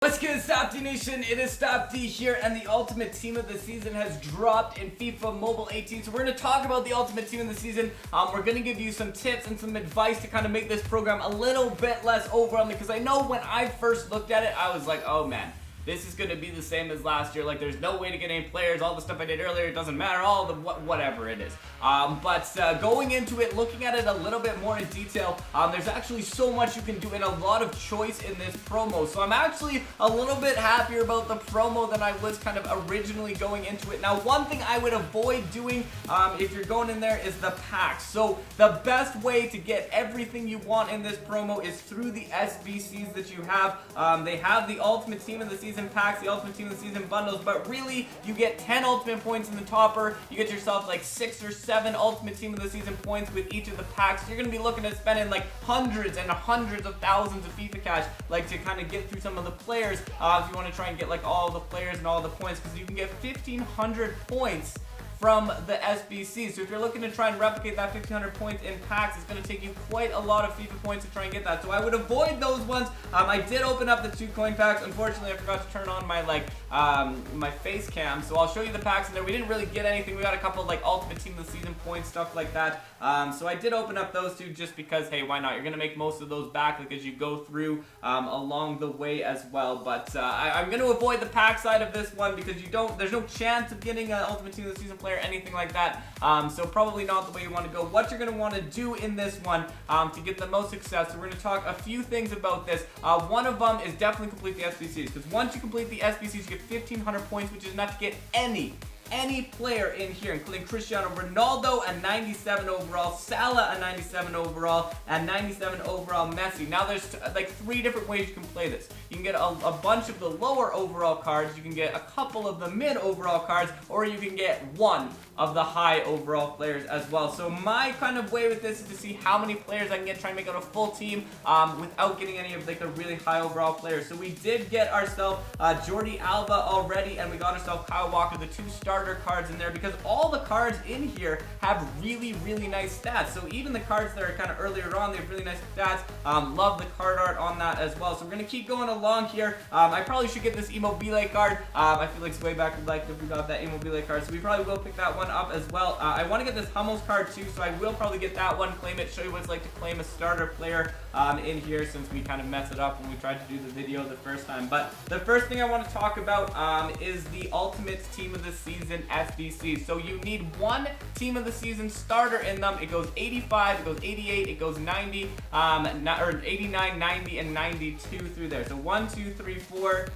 What's good, Stopde Nation? It is Stopde here, and the Ultimate Team of the Season has dropped in FIFA Mobile 18. So we're going to talk about the Ultimate Team of the Season. We're going to give you some tips and some advice to kind of make this program a little bit less overwhelming, because I know when I first looked at it, I was like, oh man, this is going to be the same as last year. Like, there's no way to get any players. All the stuff I did earlier, it doesn't matter. All the whatever it is. But going into it, looking at it a little bit more in detail, there's actually so much you can do and a lot of choice in this promo. So I'm actually a little bit happier about the promo than I was kind of originally going into it. Now, one thing I would avoid doing if you're going in there is the packs. So the best way to get everything you want in this promo is through the SBCs that you have. They have the Ultimate Team of the Season packs, the Ultimate Team of the Season bundles, but really you get 10 ultimate points in the topper. You get yourself like 6 or 7 Ultimate Team of the Season points with each of the packs. You're going to be looking at spending like hundreds and hundreds of thousands of FIFA cash, like, to kind of get through some of the players, if you want to try and get like all the players and all the points, because you can get 1,500 points from the SBC. So if you're looking to try and replicate that 1,500 points in packs, it's going to take you quite a lot of FIFA points to try and get that. So I would avoid those ones. I did open up the 2 coin packs. Unfortunately, I forgot to turn on my my face cam. So I'll show you the packs in there. We didn't really get anything. We got a couple of like Ultimate Team of the Season points, stuff like that. So I did open up those 2 just because, hey, why not? You're going to make most of those back, like, as you go through along the way as well. But I'm going to avoid the pack side of this one because there's no chance of getting an Ultimate Team of the Season player, anything like that. So probably not the way you want to go. What you're going to want to do in this one to get the most success, so we're going to talk a few things about this. One of them is definitely complete the SBCs, because once you complete the SBCs, you get 1,500 points, which is enough to get any player in here, including Cristiano Ronaldo, a 97 overall, Salah, a 97 overall, and 97 overall Messi. Now there's like 3 different ways you can play this. You can get a bunch of the lower overall cards, you can get a couple of the mid overall cards, or you can get one of the high overall players as well. So my kind of way with this is to see how many players I can get, try and make out a full team without getting any of like the really high overall players. So we did get ourselves Jordi Alba already, and we got ourselves Kyle Walker, the 2 starter cards in there, because all the cards in here have really nice stats. So even the cards that are kind of earlier on, they have really nice stats. Love the card art on that as well. So we're gonna keep going along here. I probably should get this Immobile card. I feel like it's way back, we'd like if we got that Immobile card, so we probably will pick that one up as well. I want to get this Hummels card too, so I will probably get that one, claim it, show you what it's like to claim a starter player in here, since we kind of messed it up when we tried to do the video the first time. But the first thing I want to talk about is the Ultimate Team of the Season SBC. So you need 1 Team of the Season starter in them. It goes 85, it goes 88, it goes 90, or 89, 90, and 92 through there. So 1, 2, 3, 4.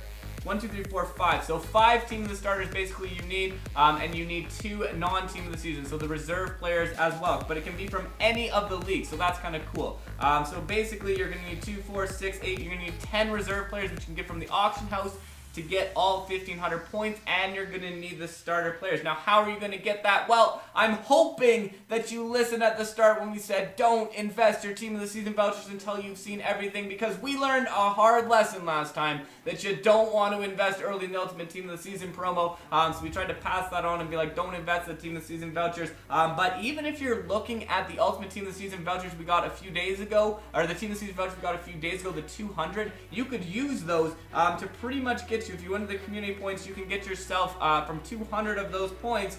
1, 2, 3, 4, 5. So 5 Team of the Starters basically you need, and you need 2 non-Team of the Season, so the reserve players as well. But it can be from any of the leagues, so that's kind of cool. So basically you're going to need 2, 4, 6, 8. You're going to need 10 reserve players, which you can get from the auction house to get all 1,500 points, and you're going to need the starter players. Now, how are you going to get that? Well, I'm hoping that you listened at the start when we said don't invest your Team of the Season vouchers until you've seen everything, because we learned a hard lesson last time that you don't want to invest early in the Ultimate Team of the Season promo. So we tried to pass that on and be like, don't invest the Team of the Season vouchers. But even if you're looking at the Ultimate Team of the Season vouchers we got a few days ago, or the Team of the Season vouchers we got a few days ago, the 200, you could use those to pretty much get you, if you went to the community points, you can get yourself from 200 of those points,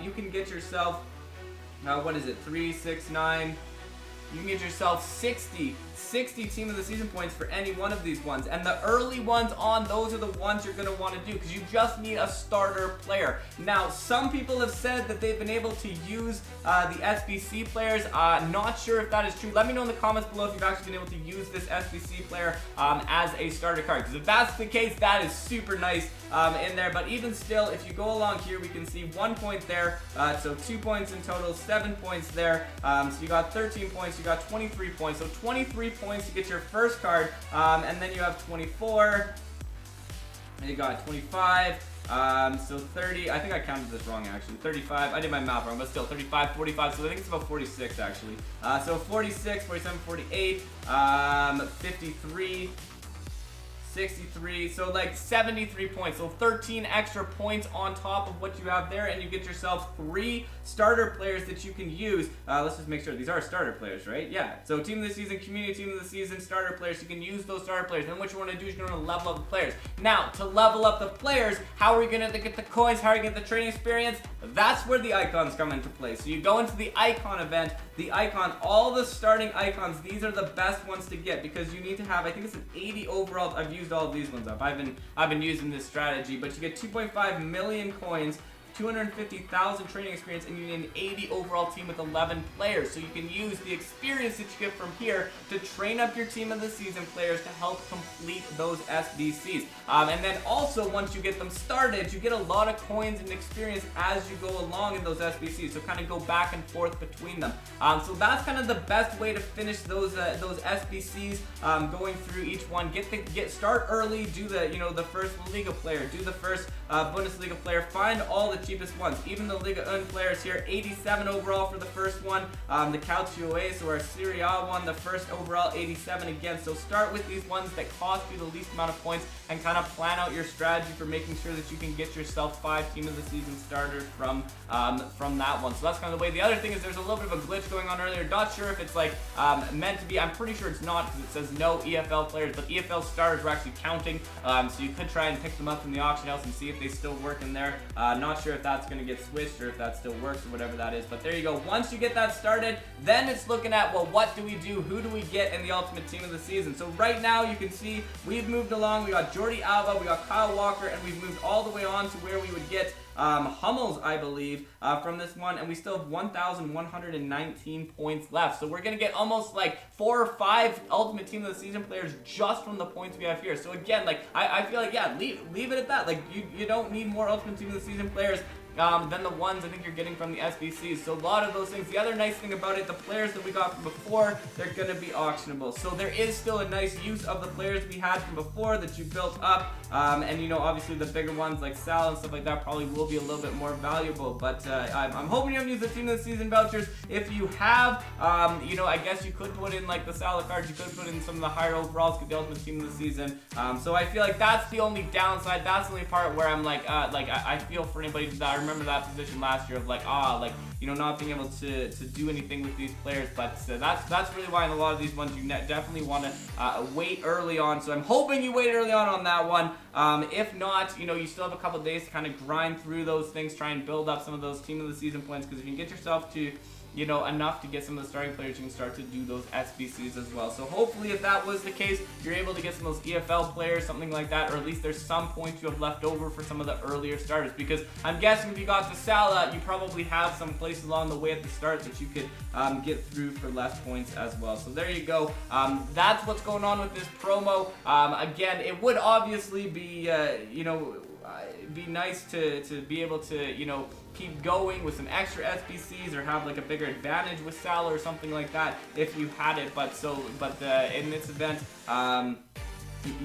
you can get yourself, what is it, 3, 6, 9, you can get yourself 60 Team of the Season points for any one of these ones. And the early ones on, those are the ones you're going to want to do, because you just need a starter player. Now, some people have said that they've been able to use the SBC players. Not sure if that is true. Let me know in the comments below if you've actually been able to use this SBC player as a starter card, because if that's the case, that is super nice in there. But even still, if you go along here, we can see 1 point there, so 2 points in total, 7 points there. So you got 13 points, you got 23 points, so 23 points to get your first card, and then you have 24, and you got 25, so 30, I think I counted this wrong actually, 35, I did my math wrong, but still 35, 45, so I think it's about 46 actually. So 46, 47, 48, 53, 63, so like 73 points, so 13 extra points on top of what you have there, and you get yourself 3 starter players that you can use. Let's just make sure these are starter players, right? Yeah, so team of the season, community team of the season, starter players. You can use those starter players. Then what you want to do is you're going to level up the players. Now, to level up the players, how are we going to get the coins? How are you going to get the training experience? That's where the icons come into play. So you go into the icon event, the icon, all the starting icons, these are the best ones to get because you need to have, I think it's an 80 overall. I've used all of these ones up. I've been using this strategy, but you get 2.5 million coins, 250,000 training experience, and you need an 80 overall team with 11 players. So you can use the experience that you get from here to train up your team of the season players to help complete those SBCs. And then also, once you get them started, you get a lot of coins and experience as you go along in those SBCs. So kind of go back and forth between them. So that's kind of the best way to finish those SBCs, going through each one. Start early, do the first Liga player, do the first Bundesliga player, find all the cheapest ones. Even the Liga Un players here, 87 overall for the first one. The Calcio A, so our Serie A one, the first overall, 87 again. So start with these ones that cost you the least amount of points and kind of plan out your strategy for making sure that you can get yourself 5 team of the season starters from that one. So that's kind of the way. The other thing is there's a little bit of a glitch going on earlier. Not sure if it's like meant to be. I'm pretty sure it's not because it says no EFL players, but EFL starters were actually counting. So you could try and pick them up from the auction house and see if they still work in there. Not sure if that's going to get switched or if that still works or whatever that is, but there you go. Once you get that started, then it's looking at, well, what do we do? Who do we get in the ultimate team of the season? So right now you can see we've moved along. We got Jordi Alba, we got Kyle Walker, and we've moved all the way on to where we would get Hummels, I believe, from this one, and we still have 1,119 points left. So we're going to get almost like 4 or 5 Ultimate Team of the Season players just from the points we have here. So again, like, I feel like, yeah, leave it at that. Like, you don't need more Ultimate Team of the Season players than the ones I think you're getting from the SBCs. So a lot of those things. The other nice thing about it, the players that we got from before, they're going to be auctionable. So there is still a nice use of the players we had from before that you built up. And, you know, obviously the bigger ones like Sal and stuff like that probably will be a little bit more valuable. But I'm hoping you haven't used the Team of the Season vouchers. If you have, you know, I guess you could put in like the Salah cards. You could put in some of the higher overalls, get the Ultimate Team of the Season. So I feel like that's the only downside. That's the only part where I'm like I feel for anybody that I remember that position last year of like, you know, not being able to do anything with these players. But that's really why in a lot of these ones you definitely want to wait early on. So I'm hoping you wait early on that one. If not, you know, you still have a couple of days to kind of grind through those things, try and build up some of those Team of the Season points, because if you can get yourself to, you know, enough to get some of the starting players, you can start to do those SBCs as well. So hopefully if that was the case, you're able to get some of those EFL players, something like that, or at least there's some points you have left over for some of the earlier starters, because I'm guessing if you got to Salah, you probably have some places along the way at the start that you could get through for less points as well. So there you go. That's what's going on with this promo. Again, it would obviously be, you know, be nice to be able to, you know, keep going with some extra SBCs or have like a bigger advantage with Salah or something like that if you had it. But in this event,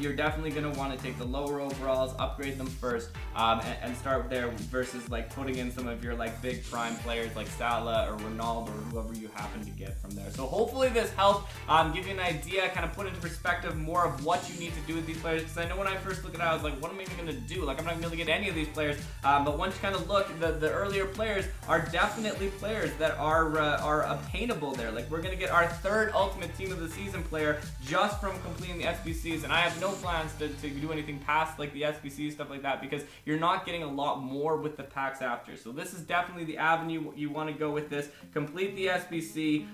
you're definitely going to want to take the lower overalls, upgrade them first, and start there versus like putting in some of your like big prime players like Salah or Ronaldo or whoever you happen to get from there. So hopefully this helped give you an idea, kind of put into perspective more of what you need to do with these players, because I know when I first looked at it I was like, what am I even going to do? Like, I'm not going to be able to get any of these players, but once you kind of look, the earlier players are definitely players that are obtainable there. Like, we're going to get our 3rd Ultimate Team of the Season player just from completing the SBCs, and I have no plans to do anything past like the SBC stuff like that, because you're not getting a lot more with the packs after. So this is definitely the avenue you want to go with this. Complete the SBC,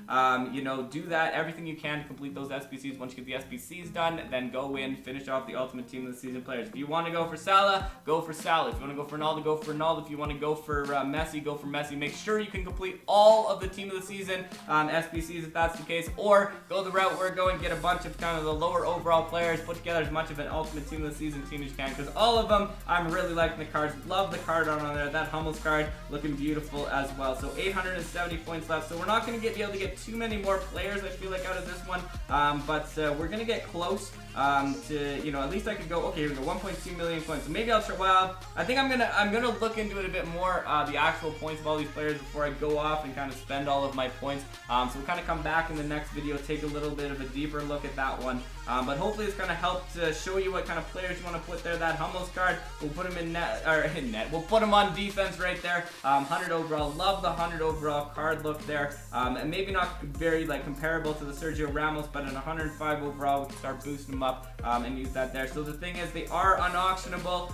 you know, do that, everything you can to complete those SBCs. Once you get the SBCs done, then go in, finish off the Ultimate Team of the Season players. If you want to go for Salah, go for Salah. If you want to go for Ronaldo, go for Ronaldo. If you want to go for Messi, go for Messi. Make sure you can complete all of the Team of the Season SBCs if that's the case, or go the route we're going, get a bunch of kind of the lower overall players, put together as much of an Ultimate Team of the Season team as you can, because all of them, I'm really liking the cards. Love the card on there. That Hummels card looking beautiful as well. So 870 points left. So we're not going to be able to get too many more players, I feel like, out of this one, but we're going to get close to, at least I could go, okay, here we go, 1.2 million coins. So maybe I'll try, well, I think I'm gonna look into it a bit more, the actual points of all these players before I go off and kind of spend all of my points. So we'll kind of come back in the next video, take a little bit of a deeper look at that one. But hopefully it's gonna help to show you what kind of players you want to put there. That Hummels card, we'll put him in net, or in net. We'll put him on defense right there. 100 overall, love the 100 overall card look there. And maybe not very comparable to the Sergio Ramos, but in 105 overall, we can start boosting him up and use that there. So the thing is, they are unauctionable.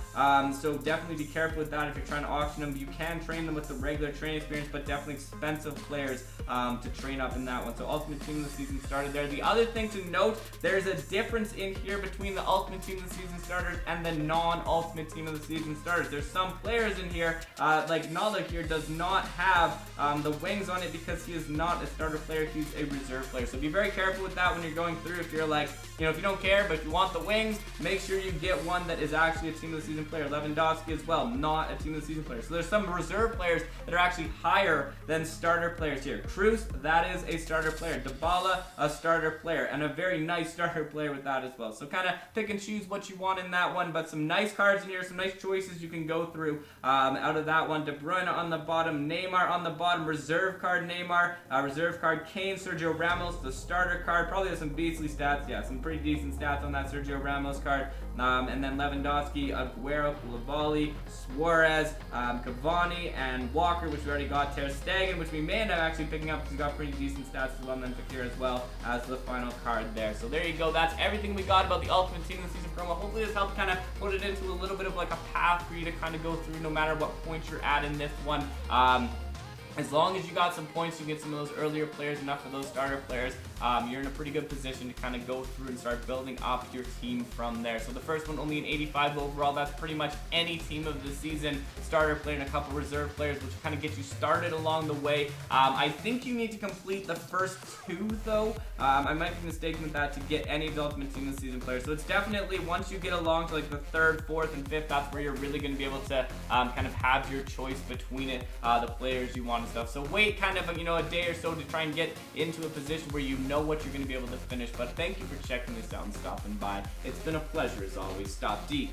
So definitely be careful with that if you're trying to auction them. You can train them with the regular training experience, but definitely expensive players to train up in that one. So Ultimate Team of the Season started there. The other thing to note, there's a difference in here between the Ultimate Team of the Season starters and the non-Ultimate Team of the Season starters. There's some players in here, like Nala here does not have the wings on it because he is not a starter player, he's a reserve player. So be very careful with that when you're going through. If you're like, if you don't care, but if you want the wings, make sure you get one that is actually a Team of the Season player. Lewandowski as well, not a Team of the Season player. So there's some reserve players that are actually higher than starter players here. Cruz, that is a starter player. Dybala, a starter player, and a very nice starter player with that as well. So kind of pick and choose what you want in that one, but some nice cards in here, some nice choices you can go through out of that one. De Bruyne on the bottom, Neymar on the bottom, reserve card Neymar, reserve card Kane, Sergio Ramos, the starter card, probably has some beastly stats, yeah, some pretty decent stats on that Sergio Ramos card, and then Lewandowski, Aguero, Koulibaly, Suarez, Cavani, and Walker, which we already got, Ter Stegen, which we may end up actually picking up because he's got pretty decent stats as well, and then Fakir as well as the final card there. So there you go, that's everything we got about the Ultimate Team of the Season promo. Hopefully this helped kind of put it into a little bit of a path for you to kind of go through no matter what points you're at in this one. As long as you got some points, you get some of those earlier players, enough of those starter players, you're in a pretty good position to kind of go through and start building up your team from there. So the first one, only an 85 overall. That's pretty much any team of the season starter player and a couple reserve players, which kind of get you started along the way. I think you need to complete the first two, though. I might be mistaken with that to get any of the Ultimate Team of the Season players. So it's definitely, once you get along to the third, fourth, and fifth, that's where you're really going to be able to kind of have your choice between it, the players you want and stuff. So wait kind of, a day or so to try and get into a position where you know what you're going to be able to finish. But thank you for checking this out and stopping by. It's been a pleasure as always. Stopde.